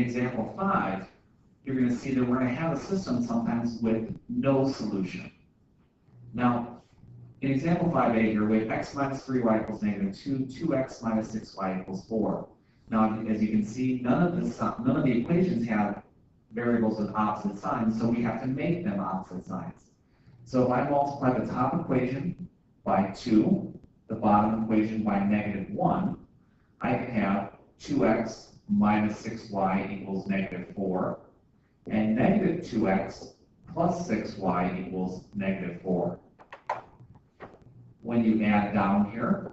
example 5, you're going to see that we're going to have a system sometimes with no solution. Now, in example 5a here, we have x minus 3y equals negative 2, 2x minus 6y equals 4. Now, as you can see, none of the equations have variables with opposite signs, so we have to make them opposite signs. So if I multiply the top equation by 2, the bottom equation by negative 1, I can have 2x minus 6y equals negative 4, and negative 2x plus 6y equals negative 4. When you add down here,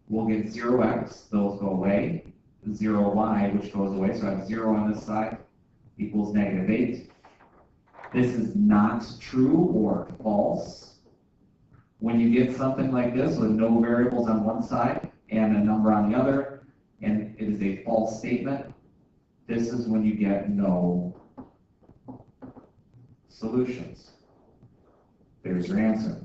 we'll get 0x, those go away, 0y, which goes away, so I have 0 on this side, equals negative 8. This is not true or false. When you get something like this with no variables on one side and a number on the other, and it is a false statement, this is when you get no solutions. There's your answer.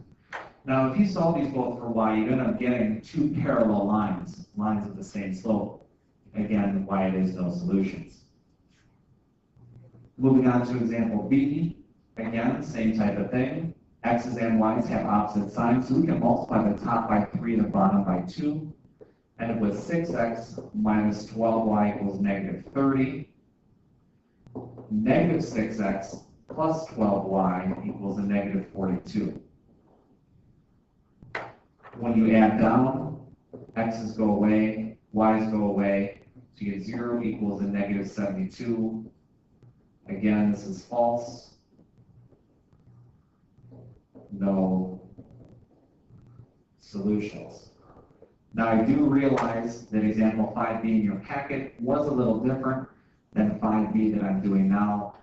Now, if you solve these both for y, you end up getting two parallel lines, lines of the same slope. Again, why it is no solutions. Moving on to example B, again, same type of thing. X's and y's have opposite signs, so we can multiply the top by 3 and the bottom by 2. End up with 6x minus 12y equals negative 30. Negative 6x plus 12y equals a negative 42. When you add down, x's go away, y's go away, so you get 0 equals a negative 72. Again, this is false. No solutions. Now, I do realize that example 5b in your packet was a little different than 5b that I'm doing now.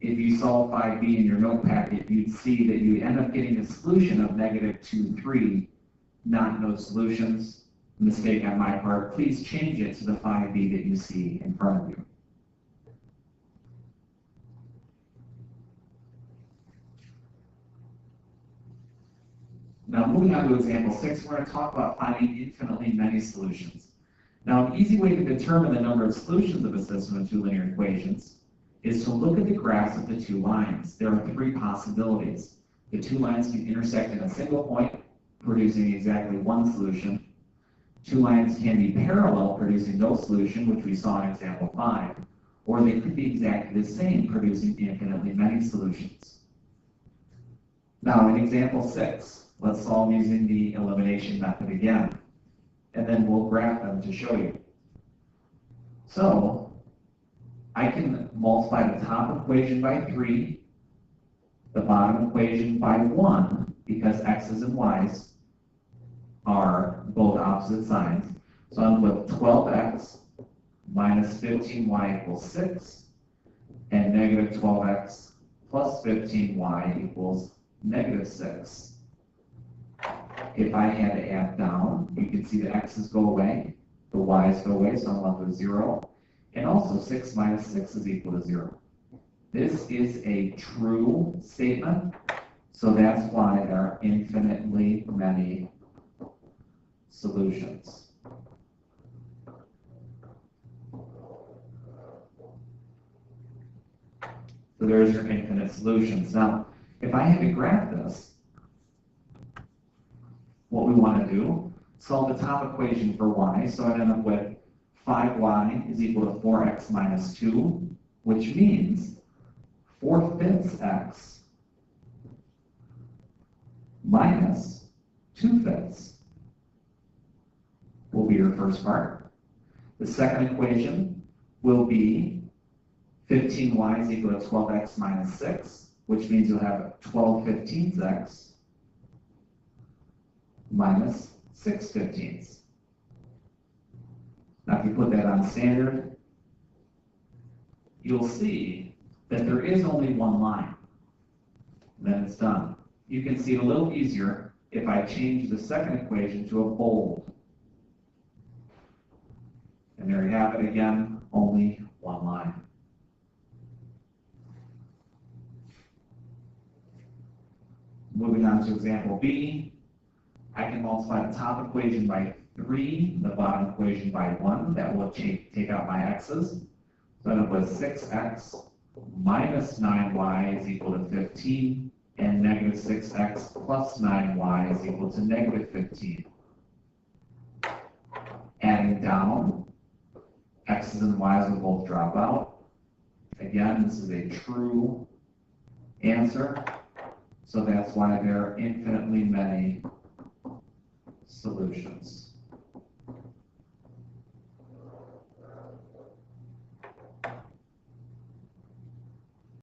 If you solve 5b in your note packet, you'd see that you end up getting a solution of negative 2, 3, not no solutions. Mistake on my part. Please change it to the 5b that you see in front of you. Now, moving on to example 6, we're going to talk about finding infinitely many solutions. Now, an easy way to determine the number of solutions of a system of two linear equations is to look at the graphs of the two lines. There are 3 possibilities. The 2 lines can intersect in a single point, producing exactly one solution. 2 lines can be parallel, producing no solution, which we saw in example 5. Or they could be exactly the same, producing infinitely many solutions. Now, in example 6, let's solve using the elimination method again, and then we'll graph them to show you. So, I can multiply the top equation by 3, the bottom equation by 1, because x's and y's are both opposite signs. So I'm with 12x minus 15y equals 6, and negative 12x plus 15y equals negative 6. If I had to add down, you can see the x's go away, the y's go away, so I'm left with 0. And also 6 minus 6 is equal to 0. This is a true statement, so that's why there are infinitely many solutions. So there's your infinite solutions. Now, if I had to graph this, what we want to do, solve the top equation for y, so I'd end up with 5y is equal to 4x minus 2, which means 4/5 x minus 2/5 will be your first part. The second equation will be 15y is equal to 12x minus 6, which means you'll have 12/15 x minus 6/15. Now, if you put that on standard, you'll see that there is only one line. Then it's done. You can see it a little easier if I change the second equation to a bold. And there you have it again, only one line. Moving on to example B. I can multiply the top equation by 3, the bottom equation by 1. That will take out my x's. So then it was 6x minus 9y is equal to 15, and negative 6x plus 9y is equal to negative 15. Adding down, x's and y's will both drop out. Again, this is a true answer, so that's why there are infinitely many solutions.